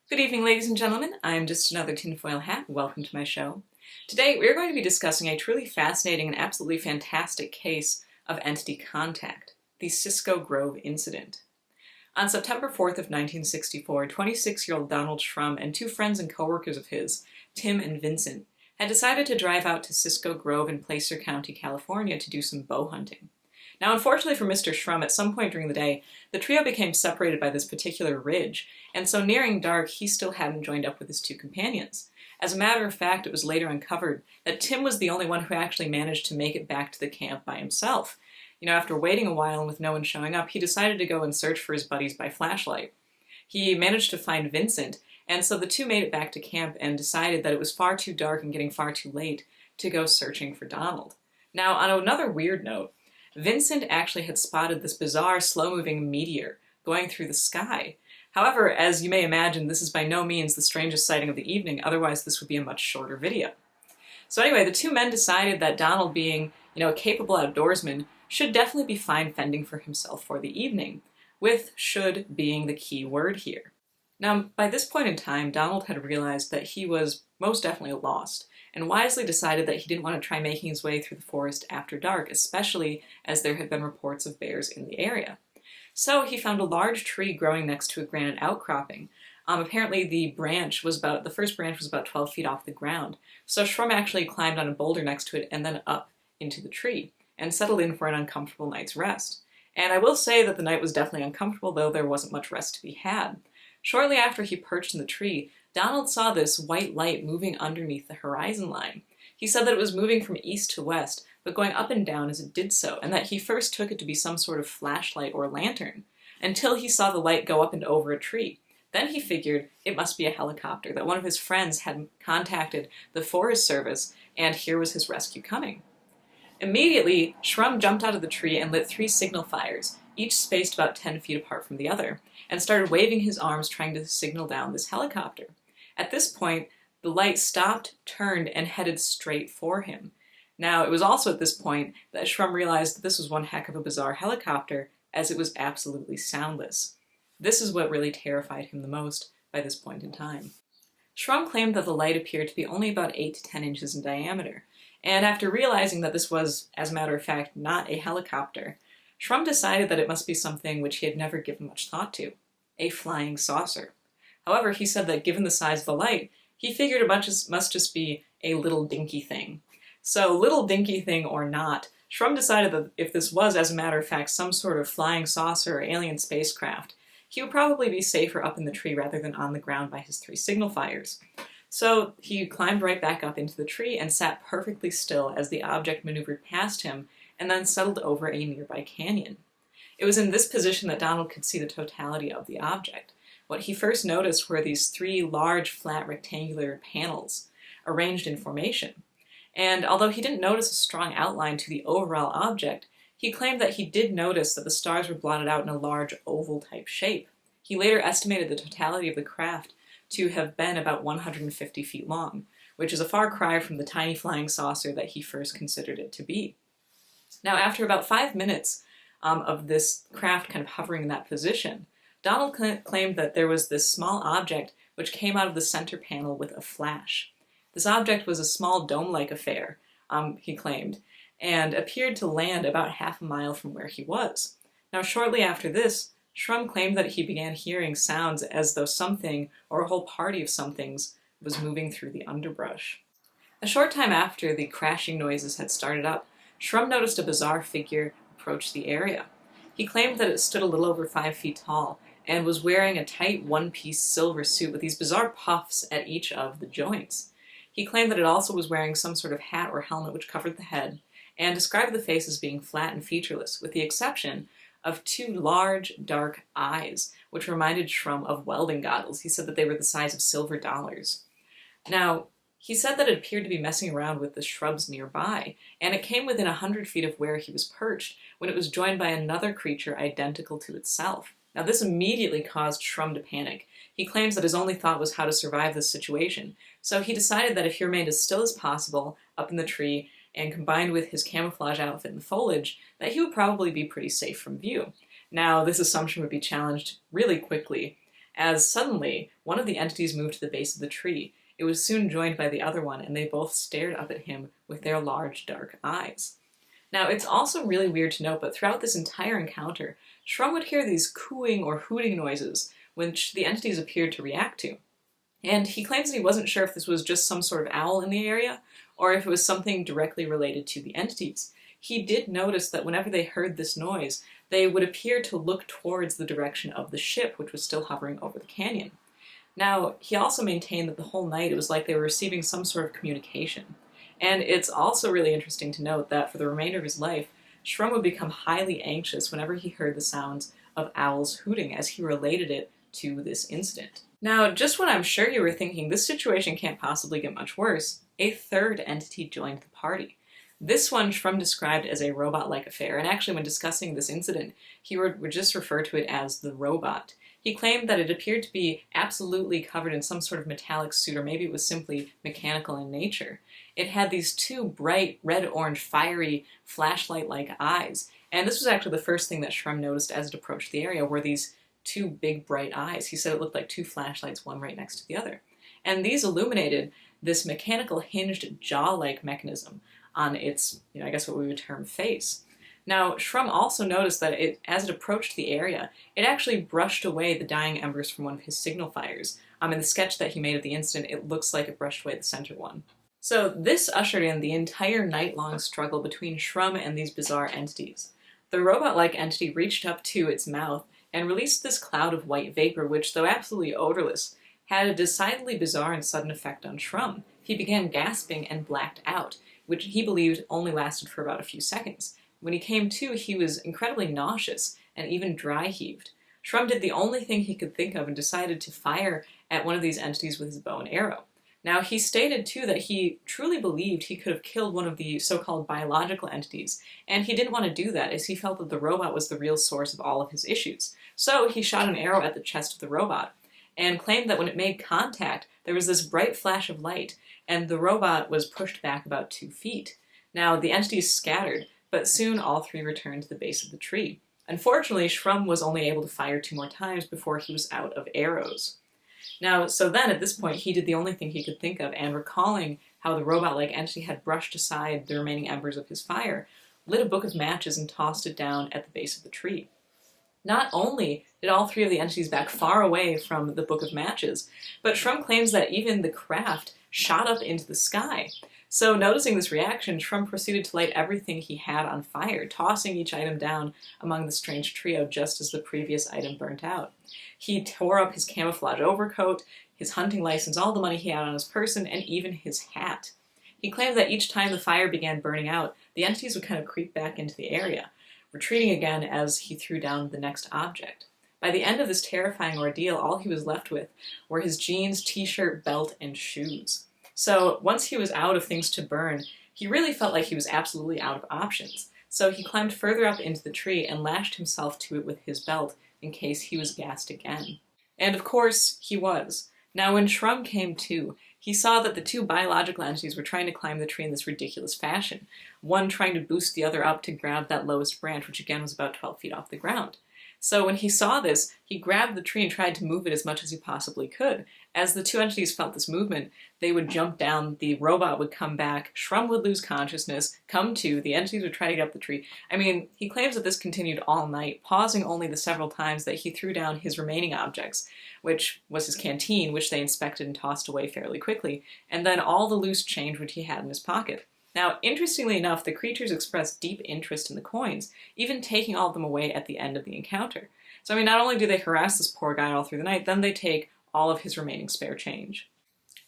Good evening, ladies and gentlemen. I'm just another tinfoil hat. Welcome to my show. Today, we're going to be discussing a truly fascinating and absolutely fantastic case of entity contact, the Cisco Grove incident. On September 4th of 1964, 26-year-old Donald Shrum and two friends and co-workers of his, Tim and Vincent, had decided to drive out to Cisco Grove in Placer County, California to do some bow hunting. Now, unfortunately for Mr. Shrum, at some point during the day, the trio became separated by this particular ridge, and so nearing dark, he still hadn't joined up with his two companions. As a matter of fact, it was later uncovered that Tim was the only one who actually managed to make it back to the camp by himself. After waiting a while and with no one showing up, he decided to go and search for his buddies by flashlight. He managed to find Vincent, and so the two made it back to camp and decided that it was far too dark and getting far too late to go searching for Donald. Now, on another weird note, Vincent actually had spotted this bizarre, slow-moving meteor going through the sky. However, as you may imagine, this is by no means the strangest sighting of the evening, otherwise this would be a much shorter video. So anyway, the two men decided that Donald, being, a capable outdoorsman, should definitely be fine fending for himself for the evening, with should being the key word here. Now, by this point in time, Donald had realized that he was most definitely lost, and wisely decided that he didn't want to try making his way through the forest after dark, especially as there had been reports of bears in the area. So he found a large tree growing next to a granite outcropping. Apparently the first branch was about 12 feet off the ground, so Shrum actually climbed on a boulder next to it and then up into the tree, and settled in for an uncomfortable night's rest. And I will say that the night was definitely uncomfortable, though there wasn't much rest to be had. Shortly after he perched in the tree, Donald saw this white light moving underneath the horizon line. He said that it was moving from east to west, but going up and down as it did so, and that he first took it to be some sort of flashlight or lantern, until he saw the light go up and over a tree. Then he figured it must be a helicopter, that one of his friends had contacted the Forest Service, and here was his rescue coming. Immediately, Shrum jumped out of the tree and lit 3 signal fires, each spaced about 10 feet apart from the other, and started waving his arms trying to signal down this helicopter. At this point, the light stopped, turned, and headed straight for him. Now, it was also at this point that Shrum realized that this was one heck of a bizarre helicopter, as it was absolutely soundless. This is what really terrified him the most by this point in time. Shrum claimed that the light appeared to be only about 8 to 10 inches in diameter, and after realizing that this was, as a matter of fact, not a helicopter, Shrum decided that it must be something which he had never given much thought to, a flying saucer. However, he said that given the size of the light, he figured it must just be a little dinky thing. So, little dinky thing or not, Shrum decided that if this was, as a matter of fact, some sort of flying saucer or alien spacecraft, he would probably be safer up in the tree rather than on the ground by his 3 signal fires. So he climbed right back up into the tree and sat perfectly still as the object maneuvered past him and then settled over a nearby canyon. It was in this position that Donald could see the totality of the object. What he first noticed were these 3 large, flat, rectangular panels arranged in formation. And although he didn't notice a strong outline to the overall object, he claimed that he did notice that the stars were blotted out in a large oval-type shape. He later estimated the totality of the craft to have been about 150 feet long, which is a far cry from the tiny flying saucer that he first considered it to be. Now, after about 5 minutes of this craft kind of hovering in that position, Donald claimed that there was this small object which came out of the center panel with a flash. This object was a small dome-like affair, he claimed, and appeared to land about half a mile from where he was. Now, shortly after this, Shrum claimed that he began hearing sounds as though something, or a whole party of somethings, was moving through the underbrush. A short time after the crashing noises had started up, Shrum noticed a bizarre figure approach the area. He claimed that it stood a little over 5 feet tall and was wearing a tight one-piece silver suit with these bizarre puffs at each of the joints. He claimed that it also was wearing some sort of hat or helmet which covered the head, and described the face as being flat and featureless, with the exception of 2 large, dark eyes, which reminded Shrum of welding goggles. He said that they were the size of silver dollars. Now, he said that it appeared to be messing around with the shrubs nearby, and it came within 100 feet of where he was perched, when it was joined by another creature identical to itself. Now, this immediately caused Shrum to panic. He claims that his only thought was how to survive this situation, so he decided that if he remained as still as possible up in the tree and combined with his camouflage outfit and the foliage, that he would probably be pretty safe from view. Now, this assumption would be challenged really quickly, as suddenly one of the entities moved to the base of the tree. It was soon joined by the other one, and they both stared up at him with their large, dark eyes. Now, it's also really weird to note, but throughout this entire encounter, Shrum would hear these cooing or hooting noises, which the entities appeared to react to. And he claims that he wasn't sure if this was just some sort of owl in the area, or if it was something directly related to the entities. He did notice that whenever they heard this noise, they would appear to look towards the direction of the ship, which was still hovering over the canyon. Now, he also maintained that the whole night it was like they were receiving some sort of communication. And it's also really interesting to note that for the remainder of his life, Shrum would become highly anxious whenever he heard the sounds of owls hooting, as he related it to this incident. Now, just when I'm sure you were thinking this situation can't possibly get much worse, a third entity joined the party. This one Shrum described as a robot-like affair, and actually when discussing this incident, he would just refer to it as the robot. He claimed that it appeared to be absolutely covered in some sort of metallic suit, or maybe it was simply mechanical in nature. It had these two bright, red-orange, fiery, flashlight-like eyes, and this was actually the first thing that Shrum noticed as it approached the area, were these two big, bright eyes. He said it looked like two flashlights, one right next to the other. And these illuminated this mechanical hinged jaw-like mechanism on its, I guess what we would term face. Now, Shrum also noticed that as it approached the area, it actually brushed away the dying embers from one of his signal fires. In the sketch that he made of the incident, it looks like it brushed away the center one. So this ushered in the entire night-long struggle between Shrum and these bizarre entities. The robot-like entity reached up to its mouth and released this cloud of white vapor, which, though absolutely odorless, had a decidedly bizarre and sudden effect on Shrum. He began gasping and blacked out, which he believed only lasted for about a few seconds. When he came to, he was incredibly nauseous and even dry-heaved. Shrum did the only thing he could think of and decided to fire at one of these entities with his bow and arrow. Now, he stated, too, that he truly believed he could have killed one of the so-called biological entities, and he didn't want to do that as he felt that the robot was the real source of all of his issues. So he shot an arrow at the chest of the robot, and claimed that when it made contact, there was this bright flash of light, and the robot was pushed back about 2 feet. Now, the entities scattered, but soon all three returned to the base of the tree. Unfortunately, Shrum was only able to fire 2 more times before he was out of arrows. Now, so then, at this point, he did the only thing he could think of, and recalling how the robot-like entity had brushed aside the remaining embers of his fire, lit a book of matches and tossed it down at the base of the tree. Not only did all 3 of the entities back far away from the book of matches, but Shrum claims that even the craft shot up into the sky. So noticing this reaction, Shrum proceeded to light everything he had on fire, tossing each item down among the strange trio just as the previous item burnt out. He tore up his camouflage overcoat, his hunting license, all the money he had on his person, and even his hat. He claimed that each time the fire began burning out, the entities would kind of creep back into the area, retreating again as he threw down the next object. By the end of this terrifying ordeal, all he was left with were his jeans, t-shirt, belt, and shoes. So once he was out of things to burn, he really felt like he was absolutely out of options. So he climbed further up into the tree and lashed himself to it with his belt in case he was gassed again. And of course, he was. Now when Shrum came to, he saw that the 2 biological entities were trying to climb the tree in this ridiculous fashion, one trying to boost the other up to grab that lowest branch, which again was about 12 feet off the ground. So when he saw this, he grabbed the tree and tried to move it as much as he possibly could. As the 2 entities felt this movement, they would jump down, the robot would come back, Shrum would lose consciousness, come to, the entities would try to get up the tree. He claims that this continued all night, pausing only the several times that he threw down his remaining objects, which was his canteen, which they inspected and tossed away fairly quickly, and then all the loose change which he had in his pocket. Now, interestingly enough, the creatures expressed deep interest in the coins, even taking all of them away at the end of the encounter. So, not only do they harass this poor guy all through the night, then they take all of his remaining spare change.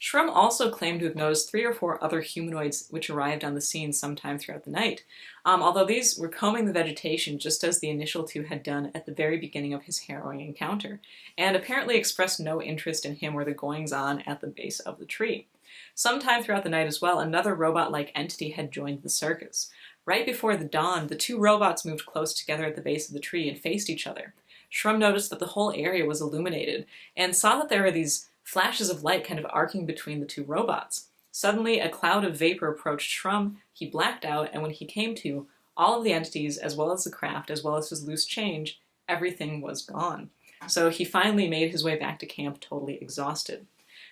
Shrum also claimed to have noticed 3 or 4 other humanoids which arrived on the scene sometime throughout the night, although these were combing the vegetation just as the initial 2 had done at the very beginning of his harrowing encounter, and apparently expressed no interest in him or the goings-on at the base of the tree. Sometime throughout the night as well, another robot-like entity had joined the circus. Right before the dawn, the 2 robots moved close together at the base of the tree and faced each other. Shrum noticed that the whole area was illuminated, and saw that there were these flashes of light kind of arcing between the 2 robots. Suddenly, a cloud of vapor approached Shrum, he blacked out, and when he came to, all of the entities, as well as the craft, as well as his loose change, everything was gone. so he finally made his way back to camp totally exhausted.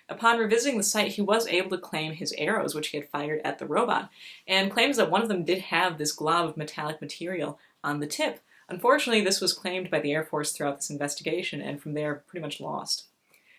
Upon revisiting the site, he was able to claim his arrows, which he had fired at the robot, and claims that one of them did have this glob of metallic material on the tip. Unfortunately, this was claimed by the Air Force throughout this investigation, and from there, pretty much lost.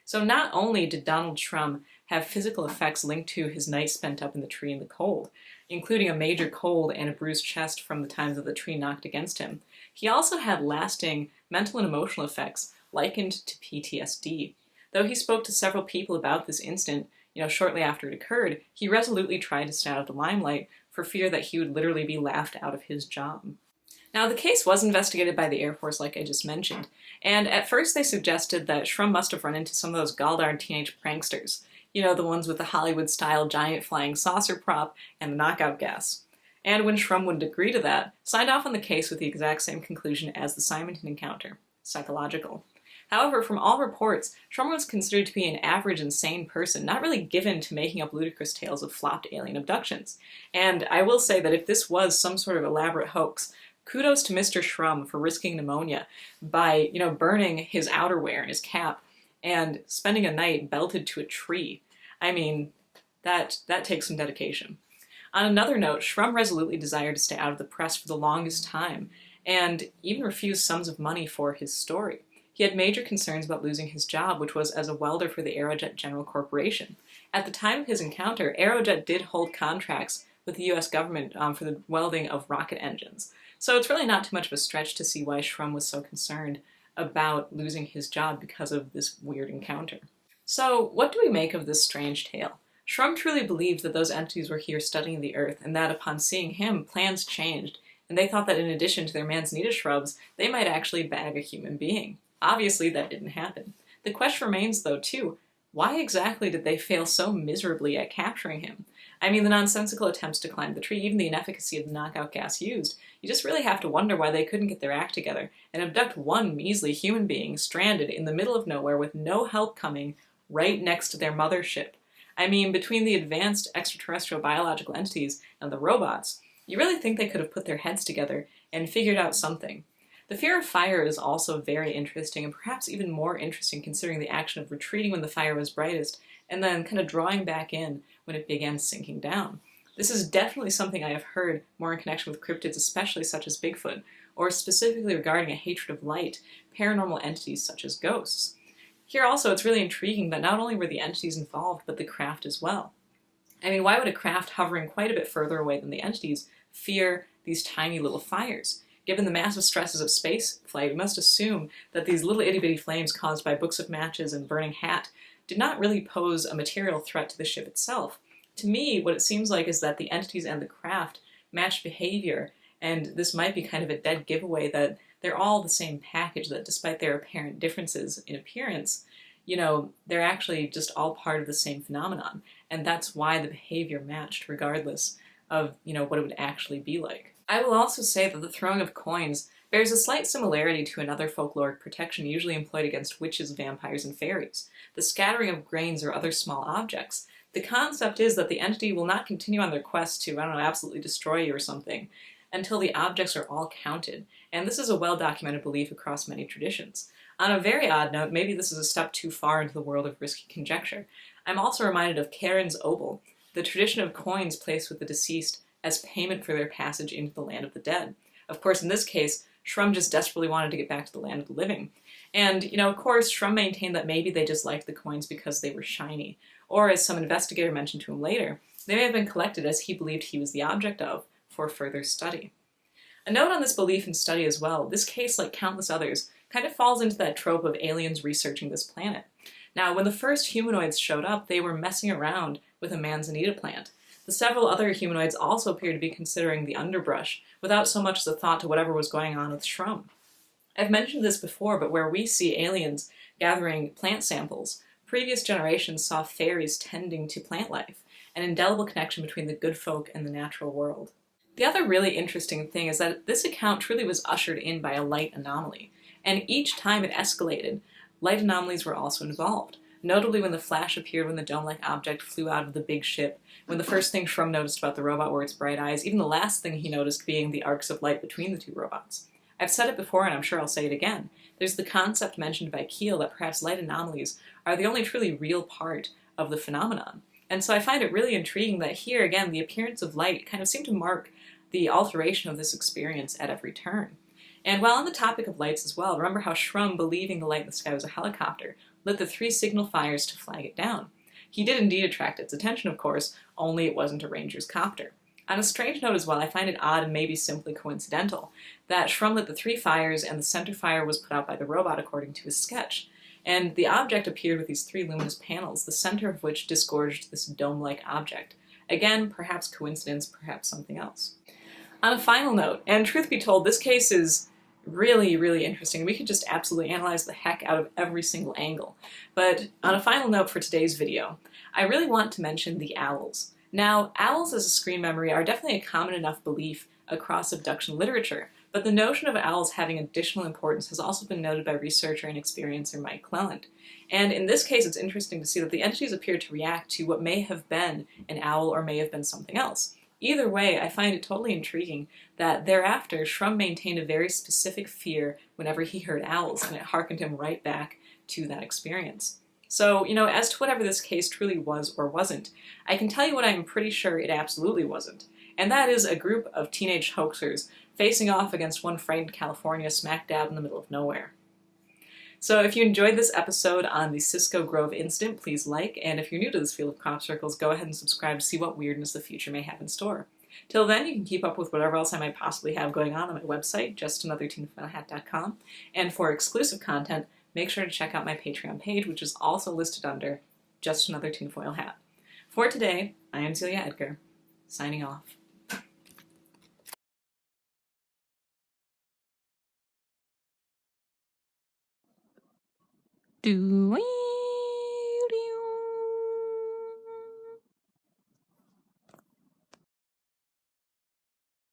So not only did Donald Shrum have physical effects linked to his night spent up in the tree in the cold, including a major cold and a bruised chest from the times that the tree knocked against him, he also had lasting mental and emotional effects likened to PTSD. Though he spoke to several people about this incident, shortly after it occurred, he resolutely tried to stay out of the limelight for fear that he would literally be laughed out of his job. Now, the case was investigated by the Air Force, like I just mentioned, and at first they suggested that Shrum must have run into some of those galldarn teenage pranksters, the ones with the Hollywood-style giant flying saucer prop and the knockout gas. And when Shrum wouldn't agree to that, signed off on the case with the exact same conclusion as the Simonton encounter: psychological. However, from all reports, Shrum was considered to be an average insane person, not really given to making up ludicrous tales of flopped alien abductions. And I will say that if this was some sort of elaborate hoax, kudos to Mr. Shrum for risking pneumonia by, burning his outerwear and his cap and spending a night belted to a tree. I mean, that takes some dedication. On another note, Shrum resolutely desired to stay out of the press for the longest time and even refused sums of money for his story. He had major concerns about losing his job, which was as a welder for the Aerojet General Corporation. At the time of his encounter, Aerojet did hold contracts with the US government for the welding of rocket engines. So it's really not too much of a stretch to see why Shrum was so concerned about losing his job because of this weird encounter. So what do we make of this strange tale? Shrum truly believed that those entities were here studying the Earth, and that upon seeing him, plans changed, and they thought that in addition to their manzanita shrubs, they might actually bag a human being. Obviously, that didn't happen. The question remains, though, too, why exactly did they fail so miserably at capturing him? I mean, the nonsensical attempts to climb the tree, even the inefficacy of the knockout gas used, you just really have to wonder why they couldn't get their act together and abduct one measly human being stranded in the middle of nowhere with no help coming right next to their mothership. I mean, between the advanced extraterrestrial biological entities and the robots, you really think they could have put their heads together and figured out something. The fear of fire is also very interesting, and perhaps even more interesting considering the action of retreating when the fire was brightest and then kind of drawing back in when it began sinking down. This is definitely something I have heard more in connection with cryptids, especially such as Bigfoot, or specifically regarding a hatred of light, paranormal entities such as ghosts. Here also, it's really intriguing that not only were the entities involved, but the craft as well. I mean, why would a craft hovering quite a bit further away than the entities fear these tiny little fires? Given the massive stresses of space flight, we must assume that these little itty-bitty flames caused by books of matches and burning hat did not really pose a material threat to the ship itself. To me, what it seems like is that the entities and the craft matched behavior, and this might be kind of a dead giveaway that they're all the same package, that despite their apparent differences in appearance, they're actually just all part of the same phenomenon, and that's why the behavior matched regardless of, what it would actually be like. I will also say that the throwing of coins bears a slight similarity to another folkloric protection usually employed against witches, vampires, and fairies: the scattering of grains or other small objects. The concept is that the entity will not continue on their quest to, absolutely destroy you or something, until the objects are all counted, and this is a well-documented belief across many traditions. On a very odd note, maybe this is a step too far into the world of risky conjecture, I'm also reminded of Karen's Obol, the tradition of coins placed with the deceased as payment for their passage into the land of the dead. Of course, in this case, Shrum just desperately wanted to get back to the land of the living. And, of course, Shrum maintained that maybe they just liked the coins because they were shiny, or as some investigator mentioned to him later, they may have been collected as he believed he was the object of for further study. A note on this belief and study as well: this case, like countless others, kind of falls into that trope of aliens researching this planet. Now, when the first humanoids showed up, they were messing around with a manzanita plant. The several other humanoids also appear to be considering the underbrush, without so much as a thought to whatever was going on with Shrum. I've mentioned this before, but where we see aliens gathering plant samples, previous generations saw fairies tending to plant life, an indelible connection between the good folk and the natural world. The other really interesting thing is that this account truly was ushered in by a light anomaly, and each time it escalated, light anomalies were also involved. Notably when the flash appeared when the dome-like object flew out of the big ship, when the first thing Shrum noticed about the robot were its bright eyes, even the last thing he noticed being the arcs of light between the two robots. I've said it before and I'm sure I'll say it again. There's the concept mentioned by Keel that perhaps light anomalies are the only truly real part of the phenomenon. And so I find it really intriguing that here, again, the appearance of light kind of seemed to mark the alteration of this experience at every turn. And while on the topic of lights as well, remember how Shrum, believing the light in the sky was a helicopter, lit the 3 signal fires to flag it down. He did indeed attract its attention, of course, only it wasn't a ranger's copter. On a strange note as well, I find it odd and maybe simply coincidental that Shrum lit the 3 fires and the center fire was put out by the robot according to his sketch. And the object appeared with these 3 luminous panels, the center of which disgorged this dome-like object. Again, perhaps coincidence, perhaps something else. On a final note, and truth be told, this case is really, really interesting. We could just absolutely analyze the heck out of every single angle. But on a final note for today's video, I really want to mention the owls. Now, owls as a screen memory are definitely a common enough belief across abduction literature, but the notion of owls having additional importance has also been noted by researcher and experiencer Mike Cleland. And in this case, it's interesting to see that the entities appear to react to what may have been an owl or may have been something else. Either way, I find it totally intriguing that thereafter, Shrum maintained a very specific fear whenever he heard owls, and it harkened him right back to that experience. So, as to whatever this case truly was or wasn't, I can tell you what I'm pretty sure it absolutely wasn't, and that is a group of teenage hoaxers facing off against one frightened California smack dab in the middle of nowhere. So if you enjoyed this episode on the Cisco Grove incident, please like, and if you're new to this field of crop circles, go ahead and subscribe to see what weirdness the future may have in store. Till then, you can keep up with whatever else I might possibly have going on my website, justanothertinfoilhat.com, and for exclusive content, make sure to check out my Patreon page, which is also listed under Just Another Tinfoil Hat. For today, I am Celia Edgar, signing off. Doing.